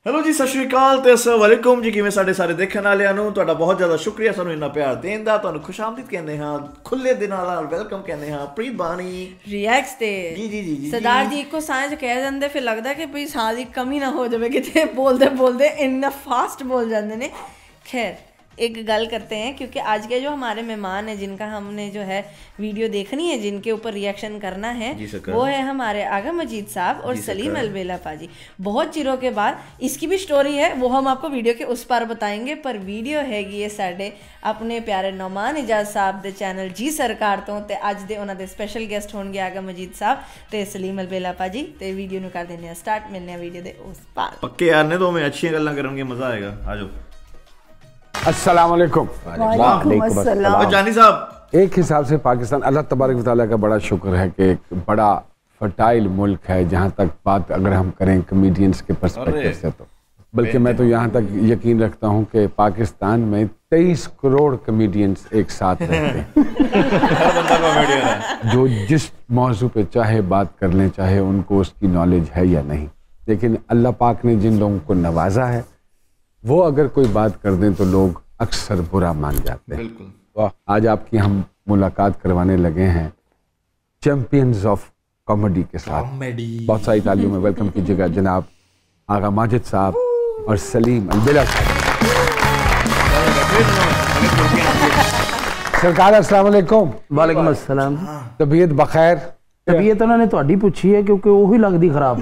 Hello जी, सत श्री अकाल ते अस्सलाम वालेकुम जी। किवें साडे सारे देखण वालियां नूं तुहाडा बहुत ज़्यादा शुक्रिया सानूं इन्ना प्यार देण दा। तुहानूं खुशामदीद कहने हां, खुले दिनां नाल वेलकम कहने हां। प्रीत बानी रिएक्ट्स ते जी जी जी जी सरदार जी इको सांझ कह जांदे, फिर लगदा कि भई सांझ दी कमी ना हो जावे किते बोलदे बोलदे इन्ना फास्ट बोल जाते हैं। खैर एक गल करते हैं, क्योंकि आज के जो हमारे मेहमान हैं जिनका हमने जो है वीडियो देखनी है, जिनके ऊपर रिएक्शन करना है, वो है हमारे आगा मजीद साहब और सलीम अलबेला पाजी। बहुत चिरों के बाद इसकी भी स्टोरी है, वो हम आपको वीडियो के उस पार बताएंगे। पर वीडियो हैगी है साडे अपने प्यारे नौमान इजाज साहब दे चैनल जी सरकार तो ते अज दे उन्हां दे स्पेशल गेस्ट होणगे आगा मजीद साहब ते सलीम अलबेला पाजी। ते वीडियो नूं कर देने स्टार्ट, मिलने हैं वीडियो दे उस पार। पक्के यार ने तो मैं अच्छी गल्लां करनगे, मजा आएगा। आ जाओ। अस्सलाम वालेकुम। जानी साहब, एक हिसाब से पाकिस्तान अल्लाह तबारक व तआला का बड़ा शुक्र है कि एक बड़ा फर्टाइल मुल्क है। जहाँ तक बात अगर हम करें कमेडियंस के पर्सपेक्टिव से, तो बल्कि मैं तो यहाँ तक यकीन रखता हूँ कि पाकिस्तान में 23 करोड़ कमेडियंस एक साथ रहते हैं जो जिस मौजू पे चाहे बात कर लें, चाहे उनको उसकी नॉलेज है या नहीं। लेकिन अल्लाह पाक ने जिन लोगों को नवाजा है, वो अगर कोई बात कर दें तो लोग अक्सर बुरा मान जाते हैं। बिल्कुल। आज आपकी हम मुलाकात करवाने लगे हैं चैंपियंस ऑफ कॉमेडी के साथ। बहुत सारी तालियों में वेलकम कीजिएगा जनाब आगा माजिद साहब और सलीम अलबेला साहब। सरकार अस्सलाम वालेकुम। वालेकुम अस्सलाम। तबीयत बखैर? तबीयत उन्होंने तुहाडी पूछी है क्योंकि वही लगती खराब।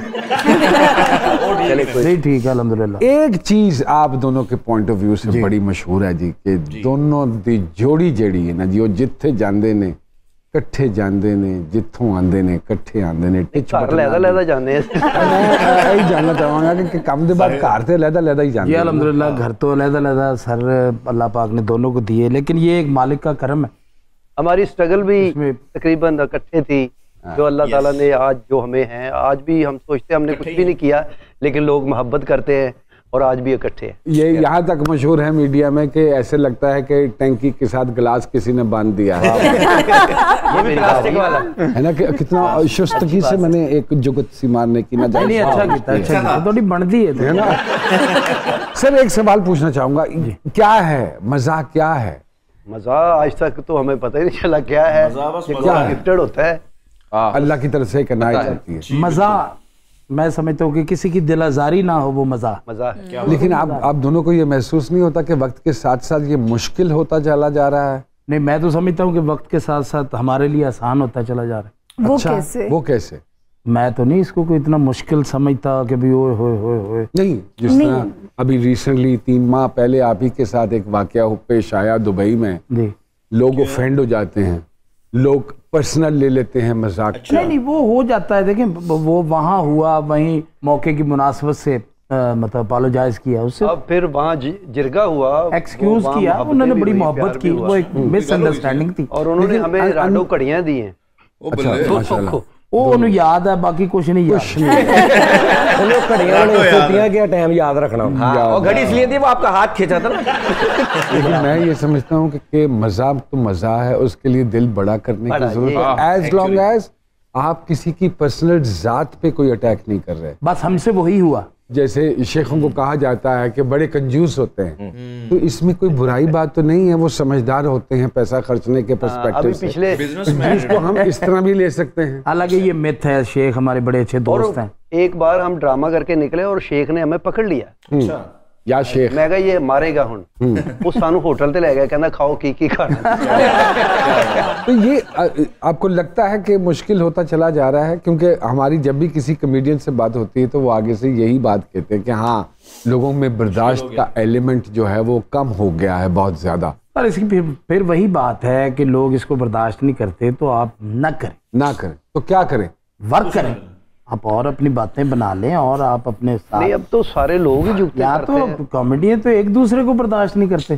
नहीं ठीक है अल्हम्दुलिल्लाह। एक चीज आप दोनों के पॉइंट ऑफ व्यू से बड़ी मशहूर है जी कि दोनों दी जोड़ी जेड़ी है ना जी, वो जिथे जांदे ने इकट्ठे जांदे ने, जिथों आंदे ने इकट्ठे आंदे ने। टिच लैदा जाने मैं यही जानना चाहूंगा कि कम दे बाद घर ते लैदा ही जांदे। जी अल्हम्दुलिल्लाह, घर तो लैदा सर अल्लाह पाक ने दोनों को दिए, लेकिन ये एक मालिक का करम है। हमारी स्ट्रगल भी तकरीबन इकट्ठे थी, जो अल्लाह ताला ने आज जो हमें हैं। आज भी हम सोचते हैं हमने कुछ भी नहीं किया, लेकिन लोग मोहब्बत करते हैं और आज भी इकट्ठे हैं। ये यहाँ तक मशहूर है मीडिया में कि ऐसे लगता है कि टैंकी के साथ गिलास किसी ने बांध दिया है। ये भी प्लास्टिक वाला है ना कि कितना शुस्तगी से मैंने एक जुगत सी मारने की ना जाए। अच्छा थोड़ी बनती है ना। सर एक सवाल पूछना चाहूंगा, क्या है मजा? क्या है मजा? आज तक तो हमें पता ही नहीं चला क्या है। क्या गिफ्टेड होता है, अल्लाह की तरफ से एक इनायत होती है। मजा मैं समझता हूँ कि किसी की दिल आजारी ना हो वो मजा है। लेकिन आप दोनों को ये महसूस नहीं होता कि वक्त के साथ साथ ये मुश्किल होता चला जा रहा है? नहीं, मैं तो समझता हूँ कि वक्त के साथ साथ हमारे लिए आसान होता चला जा रहा है। वो कैसे? मैं तो नहीं इसको कोई इतना मुश्किल समझता कि भी ओए होए होए होए। नहीं, जिस तरह अभी रिसेंटली 3 माह पहले आप ही के साथ एक वाकया पेश आया दुबई में। लोग ऑफेंड हो जाते हैं, लोग पर्सनल ले लेते हैं मजाक। नहीं वो हो जाता है। देखें वो वहाँ हुआ, वहीं मौके की मुनासबत से मतलब अपोलोजाइज किया उससे, अब फिर वहाँ जिरगा हुआ, एक्सक्यूज किया, उन्होंने बड़ी मोहब्बत की। वो एक मिसअंडरस्टैंडिंग थी और उन्होंने हमें राडो कड़ियां दी हैं। वो उन्हें याद है, बाकी कुछ नहीं याद। क्या टाइम याद रखना। और घड़ी इसलिए थी वो आपका हाथ खींचा था ना। लेकिन मैं ये समझता हूँ कि मजा तो मजा है, उसके लिए दिल बड़ा करने की जरूरत है। एज लॉन्ग एज आप किसी की पर्सनल जात पे कोई अटैक नहीं कर रहे। बस हमसे वही हुआ। जैसे शेखों को कहा जाता है कि बड़े कंजूस होते हैं, तो इसमें कोई बुराई बात तो नहीं है। वो समझदार होते हैं पैसा खर्चने के पर्सपेक्टिव से। पिछले इसको हम इस तरह भी ले सकते हैं। हालांकि ये मिथ है, शेख हमारे बड़े अच्छे दोस्त हैं। एक बार हम ड्रामा करके निकले और शेख ने हमें पकड़ लिया। या शेख मैं कहा ये मारेगा हुन। वो सानू होटल ते ले गया, कहना खाओ की खाना। तो ये आपको लगता है कि मुश्किल होता चला जा रहा है? क्योंकि हमारी जब भी किसी कमेडियन से बात होती है तो वो आगे से यही बात कहते हैं कि हाँ, लोगों में बर्दाश्त का एलिमेंट जो है वो कम हो गया है बहुत ज्यादा। पर इसकी फिर वही बात है कि लोग इसको बर्दाश्त नहीं करते, तो आप ना करें तो क्या करें? वर्क करें आप, और अपनी बातें बना लें, और आप अपने साथ। नहीं, अब तो सारे लोग ही जुटते हैं। तो कॉमेडियन तो एक दूसरे को बर्दाश्त नहीं करते।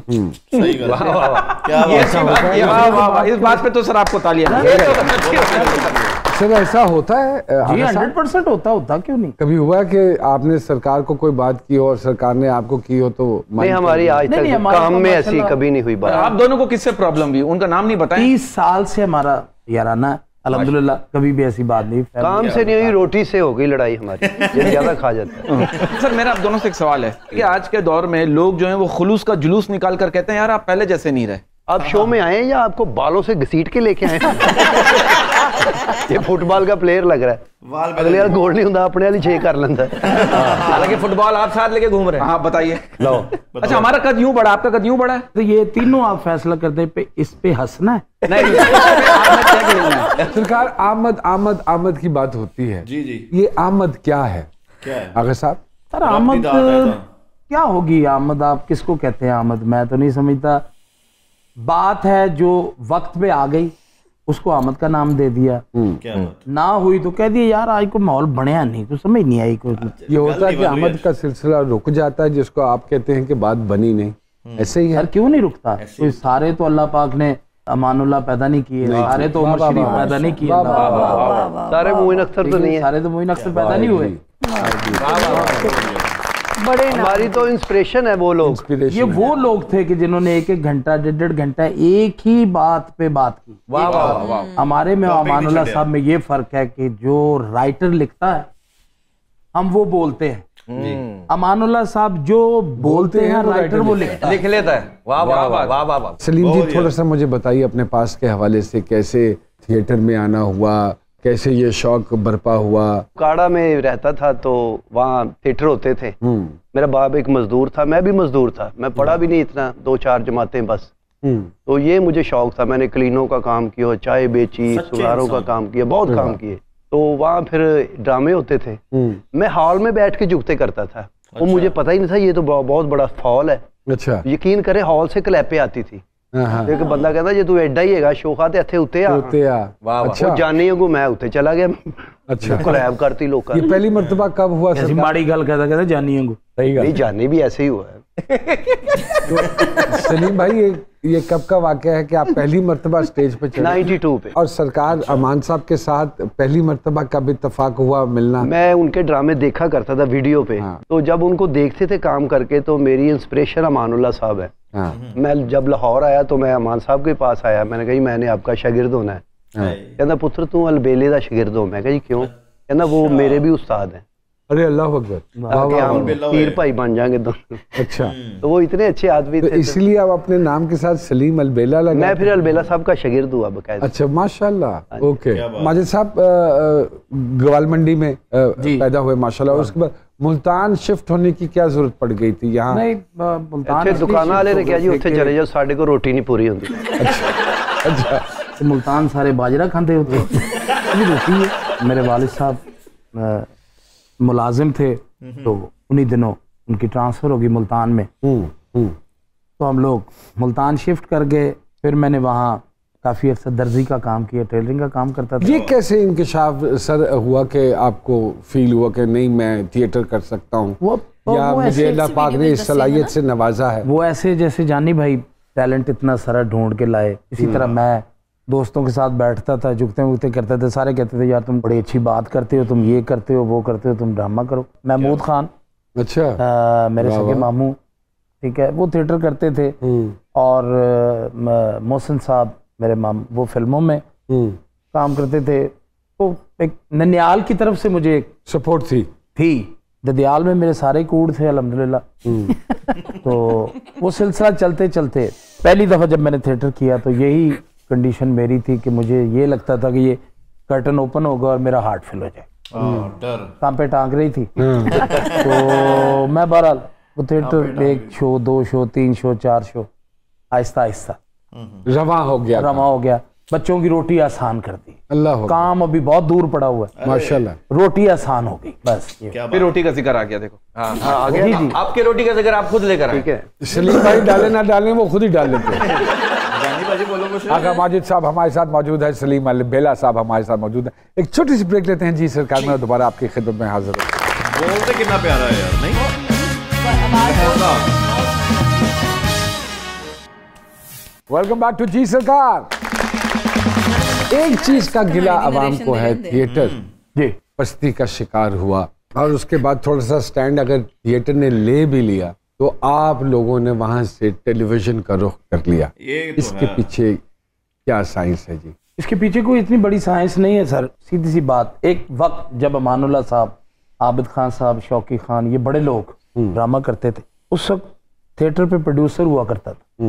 इस बात पे तो सर आपको तालियां। सर ऐसा होता है? जी 100% होता क्यों नहीं? कभी हुआ कि आपने सरकार को कोई बात की और सरकार ने आपको की हो? तो नहीं, हमारी आज तक काम में ऐसी कभी नहीं हुई बात। आप दोनों को किससे प्रॉब्लम हुई? उनका नाम नहीं बताएं। 30 साल से हमारा याराना अल्हम्दुलिल्लाह कभी भी ऐसी बात नहीं। काम से नहीं हुई, रोटी से हो गई लड़ाई हमारी, ये ज्यादा खा जाता है। सर मेरा आप दोनों से एक सवाल है कि आज के दौर में लोग जो है वो खुलूस का जुलूस निकाल कर कहते हैं यार आप पहले जैसे नहीं रहे। आप शो में आए या आपको बालों से घसीट के लेके आए? ये फुटबॉल का प्लेयर लग रहा है, अगले यार गोल नहीं होता, अपने वाली 6 कर लेता है। हालांकि फुटबॉल आप साथ लेके घूम रहे हैं। हाँ बताइए। लो अच्छा, हमारा कद यूं बढ़ा, आपका कद यूं बढ़ा है, तो ये तीनों आप फैसला करते पे इस पे हंसना है? नहीं सरकार आमद आमद आमद की बात होती है जी जी, ये आमद क्या है? क्या है आगे साहब? सर आमद क्या होगी? आमद आप किसको कहते हैं आमद? मैं तो नहीं समझता। बात है जो वक्त पे आ गई उसको आमद का नाम दे दिया, क्या बात? ना हुई तो कह दिया यार आज को माहौल बनया नहीं, कुछ समझ नहीं आई कुछ। ये होता है कि आमद का सिलसिला रुक जाता है, जिसको आप कहते हैं कि बात बनी नहीं, ऐसे ही है। यार क्यों नहीं रुकता? कोई सारे तो अल्लाह पाक ने अमानुल्लाह पैदा नहीं किए, सारे तो उमर शरीफ पैदा नहीं किए, सारे मोइन अख्तर तो नहीं है, सारे तो मोइन अख्तर पैदा नहीं हुए। बड़े हमारी तो इंस्पिरेशन है वो लोग। ये वो लोग थे कि जिन्होंने 1-1 घंटा 1.5 घंटा एक ही बात पे बात की। वाह वाह वाह। हमारे में अमानुल्लाह साहब में ये फर्क है कि जो राइटर लिखता है हम वो बोलते हैं, अमानुल्लाह साहब जो बोलते हैं राइटर वो लिखता है, लिख लेता है। वाह वाह वाह वाह वाह। सलीम जी थोड़ा सा मुझे बताइए अपने पास के हवाले से, कैसे थिएटर में आना हुआ, कैसे ये शौक बरपा हुआ? काड़ा में रहता था तो वहाँ थिएटर होते थे। मेरा बाप एक मजदूर था, मैं भी मजदूर था, मैं पढ़ा भी नहीं इतना, 2-4 जमातें बस। तो ये मुझे शौक था, मैंने क्लीनों का काम किया, चाय बेची, सुधारों का काम किया, बहुत काम किए। तो वहाँ फिर ड्रामे होते थे, मैं हॉल में बैठ के जुगते करता था। वो मुझे पता ही नहीं था ये तो बहुत बड़ा फॉल है। अच्छा, यकीन करे हॉल से क्लैपे आती थी। एक बंदा कहता जे तू एडा ही हैगा शोखा ते इत्थे उत्ते आ। अच्छा, जाने को मैं उत्ते चला गया। अच्छा, क्लैप करती लोग। ये पहली मर्तबा कब हुआ? ऐसी माड़ी गल कहता जानी है, सही गल नहीं, जाने भी ऐसे ही हुआ है। तो सलीम भाई ये कब का वाकया है कि आप पहली मर्तबा स्टेज पे चढ़े? 92 पे। और सरकार अमान साहब के साथ पहली मर्तबा कब इत्तेफाक हुआ मिलना? मैं उनके ड्रामे देखा करता था वीडियो पे। तो जब उनको देखते थे काम करके तो मेरी इंस्पिरेशन अमानुल्लाह साहब है। मैं जब लाहौर आया तो मैं अमान साहब के पास आया, मैंने कहा मैंने आपका शागिर्द होना है। कहना पुत्र तू अलबेले का शागिर्द हो। मैं कहा जी क्यों? कहना वो मेरे भी उस्ताद हैं। अरे अल्लाह अकबर, हम पीर भाई बन जाएंगे दोनों। अच्छा, तो वो इतने अच्छे आदमी थे, इसलिए आप अपने नाम के साथ सलीम अलबेला लगा? मैं फिर अलबेला साहब का शागिर्द हुआ बकायदा। अच्छा माशाल्लाह। ओके, माजिद साहब ग्वाल मंडी में पैदा हुए माशाल्लाह, उसके बाद मुल्तान शिफ्ट होने की क्या जरूरत पड़ गई थी? यहाँ नहीं, मुल्तान दुकान वाले ने कहा जी उत्थे चले जाओ, साढ़े को रोटी नहीं पूरी होती। अच्छा, मुल्तान सारे बाजरा खाते होते रोटी है। मेरे वालिद साहब मुलाजिम थे, तो उन्हीं दिनों उनकी ट्रांसफर होगी मुल्तान में। तो हम लोग मुल्तान शिफ्ट कर गए। फिर मैंने वहाँ काफ़ी अर्सा दर्जी का काम किया, टेलरिंग का काम करता था। ये कैसे इंकिशाफ सर हुआ कि आपको फील हुआ कि नहीं मैं थिएटर कर सकता हूँ, या मुझे अल्लाह पाक ने इस सलाहियत से नवाजा है? वो ऐसे जैसे जानी भाई टैलेंट इतना सारा ढूंढ के लाए, इसी तरह मैं दोस्तों के साथ बैठता था, जुगते वुगते करते थे, सारे कहते थे यार तुम बड़ी अच्छी बात करते हो, तुम ये करते हो, वो करते हो, तुम ड्रामा करो। महमूद खान, अच्छा, मेरे सगे मामू, ठीक है, वो थिएटर करते थे। और मोहसिन साहब मेरे मामू, वो फिल्मों में काम करते थे। तो एक ननियाल की तरफ से मुझे सपोर्ट थी। ददियाल में मेरे सारे कूड़ थे अल्हम्दुलिल्लाह। तो वो सिलसिला चलते चलते पहली दफ़ा जब मैंने थिएटर किया तो यही कंडीशन मेरी थी कि मुझे ये लगता था कि ये कर्टन ओपन होगा और मेरा हार्ट फिल हो जाए। डर काम पे टांग रही थी। तो मैं बहरहाल वो theatre 1 show 2 show 3 show 4 show Aahista Aahista रवा हो गया। बच्चों की रोटी आसान कर दी। अल्लाह, काम अभी बहुत दूर पड़ा हुआ है, माशाल्लाह, रोटी आसान हो गई बस। फिर रोटी का जिक्र आ गया, देखो आ गया जी। आपके रोटी का जिक्र आप खुद लेकर आए। ठीक है, सलीम भाई डाले ना डालें वो खुद ही डाल लेते हैं। आगा माजिद साहब हमारे साथ मौजूद है, सलीम अलबेला साहब हमारे साथ मौजूद है। एक छोटी सी ब्रेक लेते हैं जी सरकार में, दोबारा आपकी खिदमत में हाजिर हूं। बोलते कितना प्यारा है यार, नहीं? वेलकम बैक टू जी सरकार। एक चीज का गिला आवाम को है, थिएटर जी पस्ती का शिकार हुआ, और उसके बाद थोड़ा सा स्टैंड अगर थिएटर ने ले भी लिया तो आप लोगों ने वहां से टेलीविजन का रुख कर लिया। ये तो इसके पीछे क्या साइंस है जी? इसके पीछे कोई इतनी बड़ी साइंस नहीं है सर, सीधी सी बात। एक वक्त जब अमानुल्लाह साहब, आबिद खान साहब, शौकी खान, ये बड़े लोग ड्रामा करते थे, उस वक्त थिएटर पे प्रोड्यूसर हुआ करता था।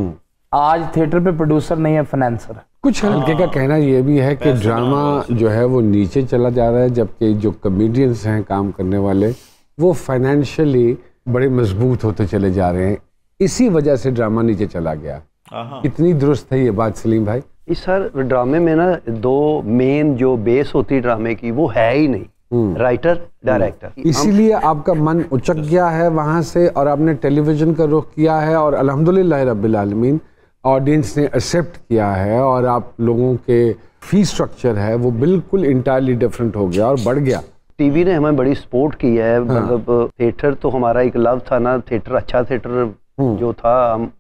आज थिएटर पे प्रोड्यूसर नहीं है, फाइनेंसर है। कुछ हल्के का कहना ये भी है कि ड्रामा जो है वो नीचे चला जा रहा है, जबकि जो कॉमेडियंस हैं काम करने वाले वो फाइनेंशियली बड़े मजबूत होते चले जा रहे हैं, इसी वजह से ड्रामा नीचे चला गया। कितनी दुरुस्त है ये बात सलीम भाई? इस सर ड्रामे में ना दो मेन जो बेस होती है ड्रामे की वो है ही नहीं, राइटर डायरेक्टर। इसीलिए आपका मन उचक गया है वहां से और आपने टेलीविजन का रुख किया है और अल्हम्दुलिल्लाह रब्बिल आलमीन ऑडियंस ने एक्सेप्ट किया है और आप लोगों के फी स्ट्रक्चर है वो बिल्कुल इंटायरली डिफरेंट हो गया और बढ़ गया। टीवी ने हमें बड़ी सपोर्ट की है। मतलब थिएटर तो हमारा एक लव था ना, थिएटर अच्छा थिएटर जो था,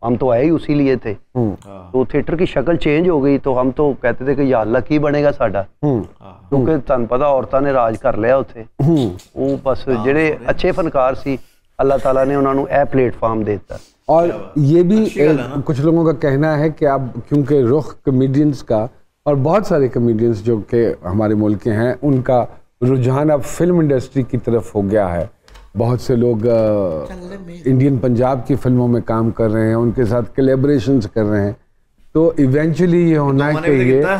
हम तो आए ही उसी लिए थे। तो थिएटर की शक्ल चेंज हो गई तो हम तो कहते थे कि या अल्लाह की बनेगा साडा, क्योंकि तुहानू पता औरतां ने राज कर लिया उत्थे। वो बस जेडे अच्छे फनकार सी अल्लाह ताला ने उन्होंने ए प्लेटफॉर्म दे दिता। और ये भी कुछ लोगों का कहना है कि अब क्योंकि रुख कॉमेडियंस का और बहुत सारे कॉमेडियंस जो कि हमारे मुल्क के हैं उनका रुझान अब फिल्म इंडस्ट्री की तरफ हो गया है। बहुत से लोग इंडियन पंजाब की फिल्मों में काम कर रहे हैं, उनके साथ कोलैबोरेशंस कर रहे हैं। तो इवेंचुअली ये होना है कि ये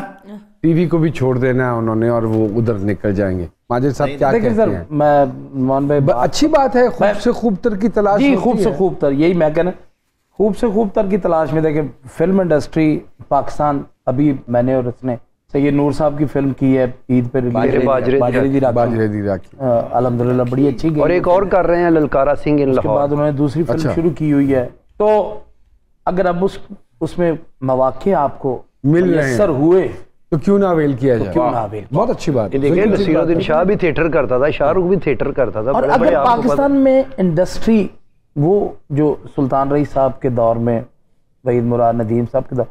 टीवी को भी छोड़ देना है उन्होंने और वो उधर निकल जाएंगे। माजिद साहब क्या कहते सर, हैं? मैं मोहन भाई अच्छी बात है, खूब से खूब तर की तलाश जी, होती खूब से है। खूब तर, यही मैं कहना, खूब से खूब तर की तलाश में। देखें फिल्म इंडस्ट्री पाकिस्तान, अभी मैंने और उसने सैयद नूर साहब की फिल्म की है ईद पे रिलीज, बाजरे दी राखी, अल्हम्दुलिल्लाह बड़ी अच्छी गई। और एक और कर रहे हैं ललकारा सिंह इन उसके बाद लाहौर। उन्होंने दूसरी फिल्म शुरू की हुई है। तो अगर अब उसमें मौके आपको मिल रहे मुयस्सर हुए तो क्यों ना अवेल किया जाए? क्यों ना अवेल? बहुत अच्छी बात है। देखिए नसीरुद्दीन शाह भी थिएटर करता था, शाहरुख भी थिएटर करता था। और बड़े बड़े अगर आपको पाकिस्तान में इंडस्ट्री वो जो सुल्तान रईस साहब के दौर में, वहीद मुराद नदीम साहब के दौर,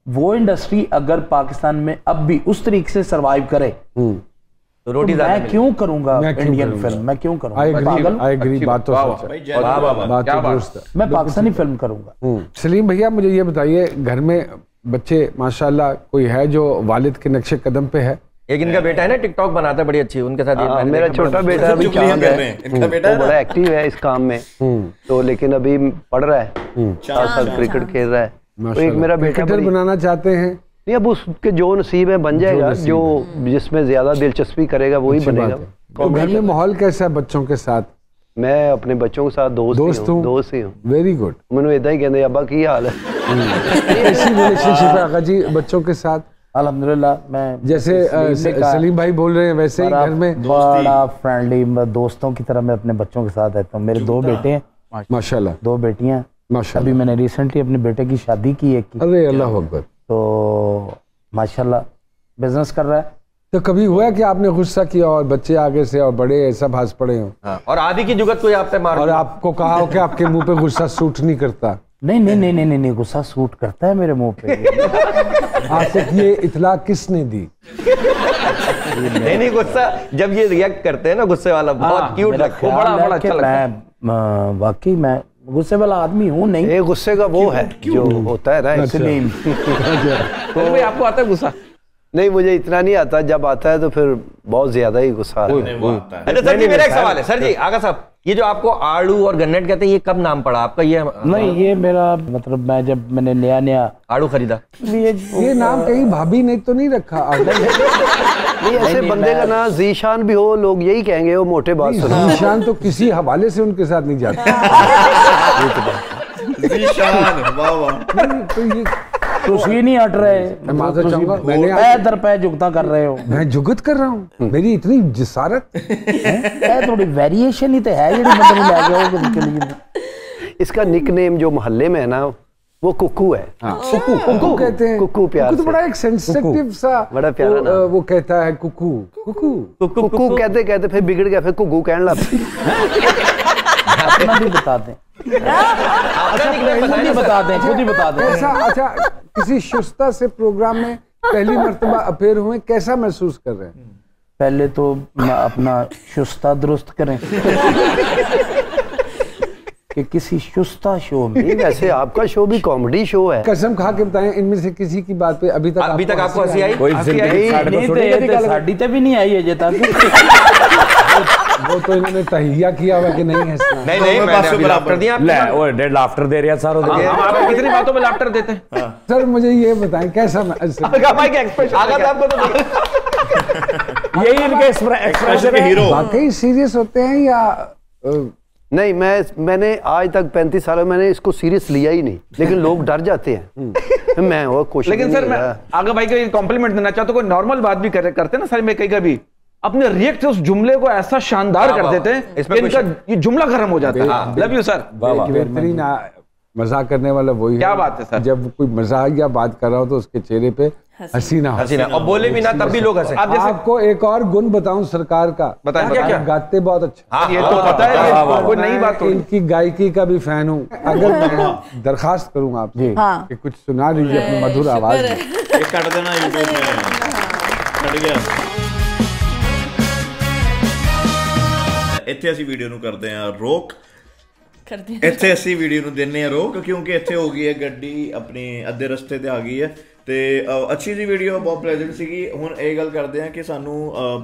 वो इंडस्ट्री अगर पाकिस्तान में अब भी उस तरीके से सरवाइव करे तो रोटी मैं क्यों करूंगा इंडियन फिल्म? मैं क्यों करूंगा? आई एग्री, बात तो सच है, बात तो दुरुस्त है। मैं पाकिस्तानी फिल्म करूंगा। सलीम भैया मुझे ये बताइए, घर में बच्चे माशाल्लाह कोई है जो वालिद के नक्शे कदम पे है? एक इनका बेटा है ना, टिकटॉक बनाता है बड़ी अच्छी, उनके साथ मेरा छोटा बेटा अभी चांद है, वो बड़ा एक्टिव है इस काम में। तो लेकिन अभी पढ़ रहा है, साथ क्रिकेट खेल रहा है। तो एक मेरा बेटा क्रिकेटर बनाना चाहते हैं? नहीं, अब उसके जो नसीब है बन जाएगा, जो जिसमें ज्यादा दिलचस्पी करेगा वही बनेगा। तो घर में माहौल कैसा है बच्चों के साथ? मैं अपने बच्चों के साथ दोस्त ही हूँ। Very good. मैंने इदा ही कहते अब्बा की हाल है। ऐसी रिलेशनशिप है आका जी बच्चों के साथ? अल्हम्दुलिल्लाह, मैं जैसे सलीम भाई बोल रहे हैं वैसे ही घर में बड़ा फ्रेंडली दोस्तों की तरह मैं अपने बच्चों के साथ रहता हूँ। मेरे 2 बेटे हैं माशाल्लाह, 2 बेटियां माशाल्लाह। अभी मैंने रिसेंटली अपने बेटे की शादी की एक की, अरे अल्लाह अकबर। तो माशाल्लाह बिजनेस कर रहा है। तो कभी हुआ कि आपने गुस्सा किया और बच्चे आगे से और बड़े सब हंस पड़े हो और आदि की जुगत कोई आप पे मार और आपको कहा हो कि आपके मुंह पे गुस्सा सूट नहीं करता? नहीं, गुस्सा सूट करता है मेरे मुंह पे। आसिफ, ये इतला किसने दी? नहीं, गुस्सा जब ये रिएक्ट करते हैं ना, गुस्से वाला बहुत क्यूट लगता है, बड़ा अच्छा लगता है। मैं वाकई मैं गुस्से वाला आदमी हूँ नहीं। ये गुस्से का वो है जो होता है ना, इसलिए। तो भाई आपको आता है गुस्सा? नहीं, मुझे इतना नहीं आता, जब आता है तो फिर बहुत ज्यादा ही गुस्सा आता है। अच्छा सर जी, मेरा एक सवाल है। सर जी, आगा साहब, ये जो आपको आड़ू और गन्नेट कहते हैं, ये कब नाम पड़ा आपका? ये नहीं, ये मेरा मतलब मैंने नया आड़ू खरीदा, ये नाम कहीं भाभी ने तो नहीं रखा? नहीं, ऐसे बंदे का ना जीशान भी हो, लोग यही कहेंगे वो मोटे बात सुना। जीशान तो किसी हवाले से उनके साथ नहीं जाता। जीशान, वाह वाह। तो ये तुसी नहीं हट रहे, मैं माजरत चाहूंगा, मैंने पैर दर पैर जुगता कर रहे हो। मैं जुगत कर रहा हूँ? मेरी इतनी जिसारत है, थोड़ी वेरिएशन ही तो है ਜਿਹੜੀ ਬੰਦੇ ਨੂੰ ਲੈ ਗਿਆ ਉਹ के लिए। इसका निकनेम जो मोहल्ले में है ना, वो कुकू है। कुकू कहते हैं। कुकू प्यार तो बड़ा एक सेंसिटिव सा, बड़ा प्यारा नाम। वो कहता है कुकू कुकू कुकू कहते कहते फिर बिगड़ गया, फिर कुकू कहने लग अपना भी बता दें, खुद ही बता दें। ऐसा अच्छा, किसी शुस्ता से प्रोग्राम में पहली मर्तबा अपेयर हुए, कैसा महसूस कर रहे हैं? पहले तो अपना शुस्ता दुरुस्त करें। कि किसी शुस्ता शो में नहीं, वैसे आपका शो भी कॉमेडी शो है। कसम खा के बताएं, इनमें से किसी की बात पे अभी तक आपको हंसी आई? कोई जिंदगी साड़ी ते भी नहीं आई अजे तक। वो तो इन्होंने तहिया किया हुआ कि नहीं हंसना। नहीं नहीं, मैंने अभी लाफ्टर दिया। ले वो डेढ़ लाफ्टर दे रहा सारों को। आप कितनी बातों में लाफ्टर देते हैं? सर मुझे ये बताएं कैसा भाई का एक्सप्रेशन आगा था आपको तो यही इनके एक्सप्रेशन है। हीरो वाकई सीरियस होते हैं या नहीं? मैंने आज तक 35 सालों में मैंने इसको सीरियस लिया ही नहीं, लेकिन लोग डर जाते हैं। मैं वो कोशिश। लेकिन सर मैं आगा भाई को कॉम्प्लीमेंट देना चाहता हूँ। कोई नॉर्मल बात भी करते ना सर, में कभी अपने रिएक्ट उस जुमले को ऐसा शानदार कर देते हैं इसमें इनका ये जुमला खत्म हो जाता है। Love you sir. बेहतरीन मजाक करने वाला वही क्या बात है सर। जब कोई मजाक या बात कर रहा हो तो उसके चेहरे पे हंसी ना और बोले भी ना तब भी लोग हंसे। आपको एक और गुण बताऊं सरकार का। बताएं क्या? गाते बहुत अच्छा। ये तो पता है, कोई नई बात। इनकी गायकी का भी फैन हूँ। अगर मैं दरखास्त करूँ आपसे कि कुछ सुना दीजिए अपनी मधुर आवाज में। कट देना यूट्यूब में, कट गया। ਇੱਥੇ ਅਸੀਂ ਵੀਡੀਓ ਨੂੰ ਕਰਦੇ ਆ ਰੋਕ, ਇੱਥੇ ਅਸੀਂ ਵੀਡੀਓ ਨੂੰ ਦਿੰਨੇ ਆ ਰੋਕ, ਕਿਉਂਕਿ ਇੱਥੇ ਹੋ ਗਈ ਹੈ ਗੱਡੀ ਆਪਣੀ ਅੱਧੇ ਰਸਤੇ ਤੇ ਆ ਗਈ ਹੈ ਤੇ ਅੱਛੀ ਜੀ ਵੀਡੀਓ ਬਹੁਤ ਪਲੇਜ਼ੈਂਟ ਸੀਗੀ। ਹੁਣ ਇਹ ਗੱਲ ਕਰਦੇ ਆ ਕਿ ਸਾਨੂੰ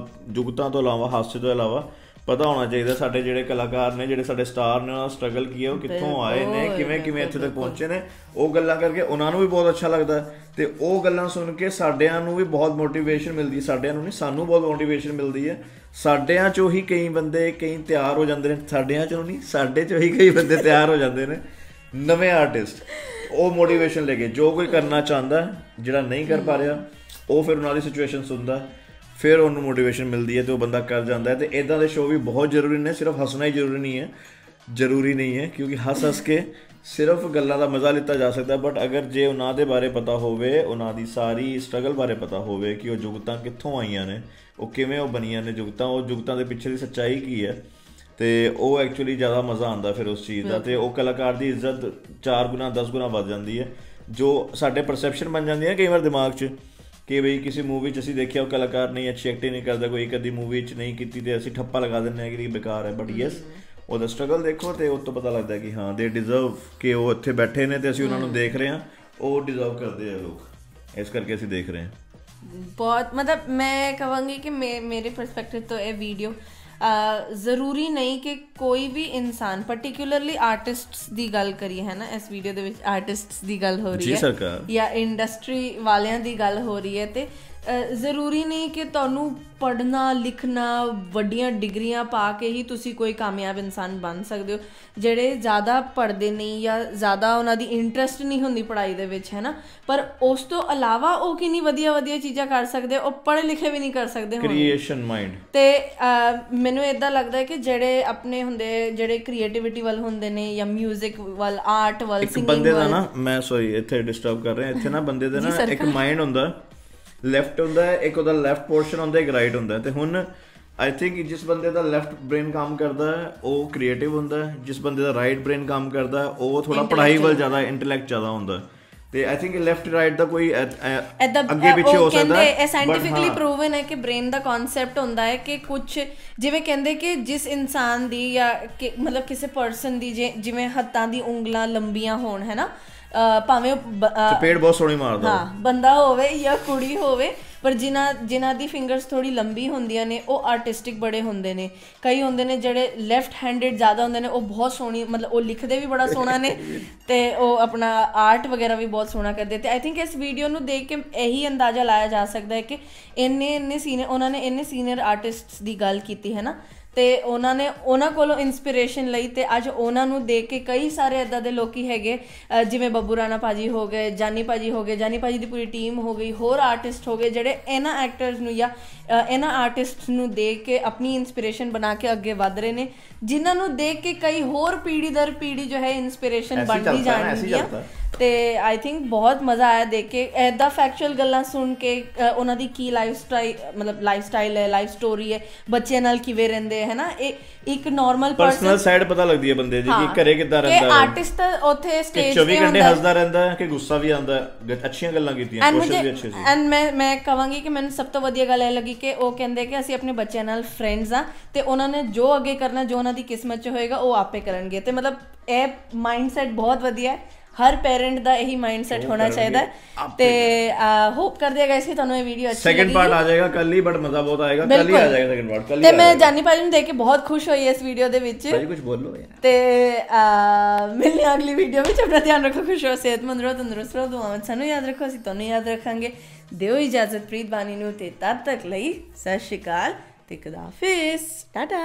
ਜੁਗਤਾਂ ਤੋਂ ਇਲਾਵਾ, ਹਾਸੇ ਤੋਂ ਇਲਾਵਾ ਪਤਾ ਹੋਣਾ ਚਾਹੀਦਾ ਸਾਡੇ ਜਿਹੜੇ ਕਲਾਕਾਰ ਨੇ, ਜਿਹੜੇ ਸਾਡੇ ਸਟਾਰ ਨੇ, ਉਹਨਾਂ ਦਾ ਸਟਰਗਲ ਕੀ ਹੈ, ਉਹ ਕਿੱਥੋਂ ਆਏ ਨੇ, ਕਿਵੇਂ ਇੱਥੇ ਤੱਕ ਪਹੁੰਚੇ ਨੇ। ਉਹ ਗੱਲਾਂ ਕਰਕੇ ਉਹਨਾਂ ਨੂੰ ਵੀ ਬਹੁਤ ਅੱਛਾ ਲੱਗਦਾ ਤੇ ਉਹ ਗੱਲਾਂ ਸੁਣ ਕੇ ਸਾਡਿਆਂ ਨੂੰ ਵੀ ਬਹੁਤ ਮੋਟੀਵੇਸ਼ਨ ਮਿਲਦੀ। ਸਾਡਿਆਂ ਨੂੰ ਨਹੀਂ, ਸਾਨੂੰ ਬਹੁਤ ਮੋਟੀਵੇਸ਼ਨ ਮਿਲਦੀ ਹੈ। ਸਾਡਿਆਂ ਚੋਂ ਹੀ ਕਈ ਬੰਦੇ ਕਈ ਤਿਆਰ ਹੋ ਜਾਂਦੇ ਨੇ, ਸਾਡਿਆਂ ਚੋਂ ਨਹੀਂ, ਸਾਡੇ ਚੋਂ ਹੀ ਕਈ ਬੰਦੇ ਤਿਆਰ ਹੋ ਜਾਂਦੇ ਨੇ ਨਵੇਂ ਆਰਟਿਸਟ। ਉਹ ਮੋਟੀਵੇਸ਼ਨ ਲੈ ਕੇ ਜੋ ਕੋਈ ਕਰਨਾ ਚਾਹੁੰਦਾ, ਜਿਹੜਾ ਨਹੀਂ ਕਰ ਪਾ ਰਿਹਾ, ਉਹ ਫਿਰ ਉਹਨਾਂ ਦੀ ਸਿਚੁਏਸ਼ਨ ਸੁਣਦਾ, ਫਿਰ ਉਹਨੂੰ ਮੋਟੀਵੇਸ਼ਨ ਮਿਲਦੀ ਹੈ ਤੇ ਉਹ ਬੰਦਾ ਕਰ ਜਾਂਦਾ ਹੈ। ਤੇ ਇੱਦਾਂ ਦੇ ਸ਼ੋਅ ਵੀ ਬਹੁਤ ਜ਼ਰੂਰੀ ਨੇ। ਸਿਰਫ ਹੱਸਣਾ ਹੀ ਜ਼ਰੂਰੀ ਨਹੀਂ ਹੈ ਕਿਉਂਕਿ ਹੱਸ ਕੇ ਸਿਰਫ ਗੱਲਾਂ ਦਾ ਮਜ਼ਾ ਲਿੱਤਾ ਜਾ ਸਕਦਾ। ਬਟ ਅਗਰ ਜੇ ਉਹਨਾਂ ਦੇ ਬਾਰੇ ਪਤਾ ਹੋਵੇ, ਉਹਨਾਂ ਦੀ ਸਾਰੀ ਸਟਰਗਲ ਬਾਰੇ ਪਤਾ ਹੋਵੇ ਕਿ ਉਹ ਜੁਗਤਾਂ ਕਿੱਥੋਂ ਆਈਆਂ ਨੇ, ਉਹ ਕਿਵੇਂ ਉਹ ਬਣੀਆਂ ਨੇ ਜੁਗਤਾਂ, ਉਹ ਜੁਗਤਾਂ ਦੇ ਪਿੱਛੇ ਦੀ ਸੱਚਾਈ ਕੀ ਹੈ, ਤੇ ਉਹ ਐਕਚੁਅਲੀ ਜ਼ਿਆਦਾ ਮਜ਼ਾ ਆਉਂਦਾ ਫਿਰ ਉਸ ਚੀਜ਼ ਦਾ। ਤੇ ਉਹ ਕਲਾਕਾਰ ਦੀ ਇੱਜ਼ਤ 4 ਗੁਣਾ 10 ਗੁਣਾ ਵੱਧ ਜਾਂਦੀ ਹੈ। ਜੋ ਸਾਡੇ ਪਰਸੈਪਸ਼ਨ ਬਣ ਜਾਂਦੀ ਹੈ ਕਈ ਵਾਰ ਦਿਮਾਗ 'ਚ ਕਿ ਬਈ ਕਿਸੇ ਮੂਵੀ 'ਚ ਅਸੀਂ ਦੇਖਿਆ ਉਹ ਕਲਾਕਾਰ ਨਹੀਂ ਅੱਛੀ ਐਕਟਿੰਗ ਨਹੀਂ ਕਰਦਾ, ਕੋਈ ਇੱਕ ਅੱਧੀ ਮੂਵੀ 'ਚ ਨਹੀਂ ਕੀਤੀ ਤੇ ਅਸੀਂ ਠੱਪਾ ਲਗਾ ਦਿੰਦੇ ਹਾਂ ਕਿ ਬੇਕਾਰ ਹੈ। ਬਟ ਯੈਸ, ਉਹਦਾ ਸਟਰਗਲ ਦੇਖੋ ਤੇ ਉਸ ਤੋਂ ਪਤਾ ਲੱਗਦਾ ਕਿ ਹਾਂ ਦੇ ਡਿਜ਼ਰਵ ਕਿ ਉਹ ਇੱਥੇ ਬੈਠੇ ਨੇ ਤੇ ਅਸੀਂ ਉਹਨਾਂ ਨੂੰ ਦੇਖ ਰਹੇ ਹਾਂ, ਉਹ ਡਿਜ਼ਰਵ ਕਰਦੇ ਆ ਲੋਕ, ਇਸ ਕਰਕੇ ਅਸੀਂ ਦੇਖ ਰਹੇ ਹਾਂ। बहुत मतलब मैं कहूँगी कि मेरे परस्पेक्टिव तो ये वीडियो ਜ਼ਰੂਰੀ ਨਹੀਂ ਕਿ ਕੋਈ ਵੀ ਇਨਸਾਨ ਪਾਰਟਿਕੂਲਰਲੀ ਆਰਟਿਸਟਸ ਦੀ ਗੱਲ ਕਰੀਏ ਹੈ ਨਾ, ਇਸ ਵੀਡੀਓ ਦੇ ਵਿੱਚ ਆਰਟਿਸਟਸ ਦੀ ਗੱਲ ਹੋ ਰਹੀ ਹੈ ਜਾਂ ਇੰਡਸਟਰੀ ਵਾਲਿਆਂ ਦੀ ਗੱਲ ਹੋ ਰਹੀ ਹੈ। ਤੇ ਜ਼ਰੂਰੀ ਨਹੀਂ ਕਿ ਤੁਹਾਨੂੰ ਪੜ੍ਹਨਾ ਲਿਖਣਾ ਵੱਡੀਆਂ ਡਿਗਰੀਆਂ ਪਾ ਕੇ ਹੀ ਤੁਸੀਂ ਕੋਈ ਕਾਮਯਾਬ ਇਨਸਾਨ ਬਣ ਸਕਦੇ ਹੋ। ਜਿਹੜੇ ਜ਼ਿਆਦਾ ਪੜ੍ਹਦੇ ਨਹੀਂ ਜਾਂ ਜ਼ਿਆਦਾ ਉਹਨਾਂ ਦੀ ਇੰਟਰਸਟ ਨਹੀਂ ਹੁੰਦੀ ਪੜ੍ਹਾਈ ਦੇ ਵਿੱਚ ਹੈ ਨਾ, ਪਰ ਉਸ ਤੋਂ ਇਲਾਵਾ ਉਹ ਕਿੰਨੀ ਵਧੀਆ ਵਧੀਆ ਚੀਜ਼ਾਂ ਕਰ ਸਕਦੇ, ਉਹ ਪੜ੍ਹੇ ਲਿਖੇ ਵੀ ਨਹੀਂ ਕਰ ਸਕਦੇ ਕ੍ਰੀਏਸ਼ਨ ਮਾਈਂਡ। ਤੇ ਮੈਨੂੰ ਇੱਦਾਂ ਲੱਗਦਾ ਕਿ ਜਿਹੜੇ ਆਪਣੇ ਹੁੰਦੇ, ਜਿਹੜੇ ਕ੍ਰੀਏਟੀਵਿਟੀ ਵੱਲ ਹੁੰਦੇ ਨੇ ਜਾਂ ਮਿਊਜ਼ਿਕ ਵੱਲ, ਆਰਟ ਵੱਲ, ਸਿੰਗਿੰਗ ਵੱਲ। ਬੰਦੇ ਦਾ ਨਾ, ਮੈਂ ਸੌਰੀ ਇੱਥੇ ਡਿਸਟਰਬ ਕਰ ਰਿਹਾ, ਇੱਥੇ ਨਾ ਬੰਦੇ ਦਾ ਨਾ ਇੱਕ ਮਾਈਂਡ ਹੁੰਦਾ, ਲੈਫਟ ਹੁੰਦਾ ਹੈ, ਇੱਕ ਉਹਦਾ ਲੈਫਟ ਪੋਰਸ਼ਨ ਹੁੰਦਾ, ਇੱਕ ਰਾਈਟ ਹੁੰਦਾ। ਤੇ ਹੁਣ ਆਈ ਥਿੰਕ ਜਿਸ ਬੰਦੇ ਦਾ ਲੈਫਟ ਬ੍ਰੇਨ ਕੰਮ ਕਰਦਾ ਹੈ ਉਹ ਕ੍ਰੀਏਟਿਵ ਹੁੰਦਾ, ਜਿਸ ਬੰਦੇ ਦਾ ਰਾਈਟ ਬ੍ਰੇਨ ਕੰਮ ਕਰਦਾ ਉਹ ਥੋੜਾ ਪੜ੍ਹਾਈ ਵੱਲ ਜ਼ਿਆਦਾ, ਇੰਟੈਲੈਕਟ ਜ਼ਿਆਦਾ ਹੁੰਦਾ। ਤੇ ਆਈ ਥਿੰਕ ਲੈਫਟ ਰਾਈਟ ਦਾ ਕੋਈ ਅੱਗੇ ਪਿੱਛੇ ਹੋ ਸਕਦਾ ਹੈ। ਇਹ ਸਾਇੰਟੀਫਿਕਲੀ ਪ੍ਰੂਵਨ ਹੈ ਕਿ ਬ੍ਰੇਨ ਦਾ ਕਨਸੈਪਟ ਹੁੰਦਾ ਹੈ ਕਿ ਕੁਝ ਜਿਵੇਂ ਕਹਿੰਦੇ ਕਿ ਜਿਸ ਇਨਸਾਨ ਦੀ ਜਾਂ ਮਤਲਬ ਕਿਸੇ ਪਰਸਨ ਦੀ ਜਿਵੇਂ ਹੱਥਾਂ ਦੀ ਉਂਗਲਾਂ ਲੰਬੀਆਂ ਹੋਣ ਹੈ ਨਾ, ਭਾਵੇਂ ਚਪੇੜ ਬਹੁਤ ਸੋਹਣੀ ਮਾਰਦਾ, ਹਾਂ ਬੰਦਾ ਹੋਵੇ ਜਾਂ ਕੁੜੀ ਹੋਵੇ, ਪਰ ਜਿਨ੍ਹਾਂ ਦੀ ਫਿੰਗਰਸ ਥੋੜੀ ਲੰਬੀ ਹੁੰਦੀਆਂ ਨੇ ਉਹ ਆਰਟਿਸਟਿਕ ਬੜੇ ਹੁੰਦੇ ਨੇ। ਕਈ ਹੁੰਦੇ ਨੇ ਜਿਹੜੇ ਲੈਫਟ ਹੈਂਡਡ ਜ਼ਿਆਦਾ ਹੁੰਦੇ ਨੇ, ਉਹ ਬਹੁਤ ਸੋਹਣੀ, ਮਤਲਬ ਉਹ ਲਿਖਦੇ ਵੀ ਬੜਾ ਸੋਹਣਾ ਨੇ ਤੇ ਉਹ ਆਪਣਾ ਆਰਟ ਵਗੈਰਾ ਵੀ ਬਹੁਤ ਸੋਹਣਾ ਕਰਦੇ। ਤੇ ਆਈ ਥਿੰਕ ਇਸ ਵੀਡੀਓ ਨੂੰ ਦੇਖ ਕੇ ਇਹੀ ਅੰਦਾਜ਼ਾ ਲਾਇਆ ਜਾ ਸਕਦਾ ਹੈ ਕਿ ਉਹਨਾਂ ਨੇ ਇੰਨੇ ਸੀਨੀਅਰ ਆਰਟਿਸਟਸ ਦੀ ਗੱਲ ਕੀਤੀ ਹੈ ਨਾ, ਤੇ ਉਹਨਾਂ ਕੋਲੋਂ ਇੰਸਪੀਰੇਸ਼ਨ ਲਈ ਤੇ ਅੱਜ ਉਹਨਾਂ ਨੂੰ ਦੇਖ ਕੇ ਕਈ ਸਾਰੇ ਇੱਦਾਂ ਦੇ ਲੋਕੀ ਹੈਗੇ ਜਿਵੇਂ ਬੱਬੂ ਰਾਣਾ ਭਾਜੀ ਹੋ ਗਏ, ਜਾਨੀ ਭਾਜੀ ਹੋ ਗਏ, ਜਾਨੀ ਭਾਜੀ ਦੀ ਪੂਰੀ ਟੀਮ ਹੋ ਗਈ, ਹੋਰ ਆਰਟਿਸਟ ਹੋ ਗਏ ਜਿਹੜੇ ਇਹਨਾਂ ਐਕਟਰਸ ਨੂੰ ਜਾਂ ਇਹਨਾਂ ਆਰਟਿਸਟਸ ਨੂੰ ਦੇਖ ਕੇ ਆਪਣੀ ਇੰਸਪੀਰੇਸ਼ਨ ਬਣਾ ਕੇ ਅੱਗੇ ਵਧ ਰਹੇ ਨੇ, ਜਿਨ੍ਹਾਂ ਨੂੰ ਦੇਖ ਕੇ ਕਈ ਹੋਰ ਪੀੜ੍ਹੀ ਦਰ ਪੀੜ੍ਹੀ ਜੋ ਹੈ ਇੰਸਪੀਰੇਸ਼ਨ ਬਣਦੀ ਜਾਣਗੀਆਂ। ਤੇ ਆਈ ਥਿੰਕ ਬਹੁਤ ਮਜ਼ਾ ਆਇਆ ਦੇਖ ਕੇ ਐਦਾਂ ਫੈਕਚੁਅਲ ਗੱਲਾਂ ਸੁਣ ਕੇ ਉਹਨਾਂ ਦੀ ਕੀ ਲਾਈਫ ਸਟਾਈਲ ਹੈ, ਲਾਈਫ ਸਟੋਰੀ ਹੈ, ਬੱਚਿਆਂ ਨਾਲ ਕਿਵੇਂ ਰਹਿੰਦੇ ਹੈ ਨਾ, ਇਹ ਇੱਕ ਨਾਰਮਲ ਪਰਸਨਲ ਸਾਈਡ ਪਤਾ ਲੱਗਦੀ ਹੈ ਬੰਦੇ ਦੀ ਕਿ ਘਰੇ ਕਿੱਦਾਂ ਰਹਿੰਦਾ ਹੈ। ਆਰਟਿਸਟ ਉੱਥੇ ਸਟੇਜ ਤੇ 24 ਘੰਟੇ ਹੱਸਦਾ ਰਹਿੰਦਾ ਹੈ ਕਿ ਗੁੱਸਾ ਵੀ ਆਉਂਦਾ ਹੈ, ਅੱਛੀਆਂ ਗੱਲਾਂ ਕੀਤੀਆਂ, ਕੋਸ਼ਿਸ਼ ਵੀ ਅੱਛੀ ਸੀ। ਐਂਡ ਮੈਂ ਕਹਾਂਗੀ ਕਿ ਮੈਨੂੰ ਸਭ ਤੋਂ ਵਧੀਆ ਗੱਲ ਇਹ ਲੱਗੀ ਕਿ ਉਹ ਕਹਿੰਦੇ ਕਿ ਅਸੀਂ ਆਪਣੇ ਬੱਚਿਆਂ ਨਾਲ ਫਰੈਂਡਸ ਆ ਤੇ ਉਹਨਾਂ ਨੇ ਜੋ ਅੱਗੇ ਕਰਨਾ, ਜੋ ਉਹਨਾਂ ਦੀ ਕਿਸਮਤ 'ਚ ਹੋਏਗਾ ਉਹ ਆਪੇ ਕਰਨਗੇ। ਤੇ ਮਤਲਬ ਇਹ ਮਾਈਂਡਸੈਟ ਬਹੁਤ ਵਧੀਆ ਹੈ, ਹਰ ਪੈਰੈਂਟ ਦਾ ਇਹੀ ਮਾਈਂਡਸੈਟ ਹੋਣਾ ਚਾਹੀਦਾ ਤੇ ਹੋਪ ਕਰਦੇ ਆ ਗਾਇਸ ਕਿ ਤੁਹਾਨੂੰ ਇਹ ਵੀਡੀਓ ਅੱਛੀ ਲੱਗੀ। ਸੈਕੰਡ ਪਾਰਟ ਆ ਜਾਏਗਾ ਕੱਲ ਹੀ, ਬਟ ਮਜ਼ਾ ਬਹੁਤ ਆਏਗਾ, ਕੱਲ ਹੀ ਆ ਜਾਏਗਾ ਸੈਕੰਡ ਪਾਰਟ, ਕੱਲ ਹੀ। ਤੇ ਮੈਂ ਜਾਨੀ ਭਾਜੀ ਨੂੰ ਦੇਖ ਕੇ ਬਹੁਤ ਖੁਸ਼ ਹੋਈ ਇਸ ਵੀਡੀਓ ਦੇ ਵਿੱਚ। ਭਾਜੀ ਕੁਝ ਬੋਲੋ ਯਾਰ। ਤੇ ਮਿਲਨੇ ਆ ਅਗਲੀ ਵੀਡੀਓ ਵਿੱਚ। ਆਪਣਾ ਧਿਆਨ ਰੱਖੋ, ਖੁਸ਼ ਰਹੋ, ਸਿਹਤਮੰਦ ਰਹੋ, ਤੰਦਰੁਸਤ ਰਹੋ, ਦੁਆਵਾਂ ਸਾਨੂੰ ਯਾਦ ਰੱਖੋ, ਅਸੀਂ ਤੁਹਾਨੂੰ ਯਾਦ ਰੱਖਾਂਗੇ। ਦਿਓ ਇਜਾਜ਼ਤ ਪ੍ਰੀਤ ਬਾਨੀ ਨੂੰ ਤੇ ਤਦ ਤੱਕ ਲਈ ਸਤਿ ਸ਼੍ਰੀ ਅਕਾਲ ਤੇ ਖੁਦਾ ਹਾਫਿਜ਼, ਟਾਟਾ।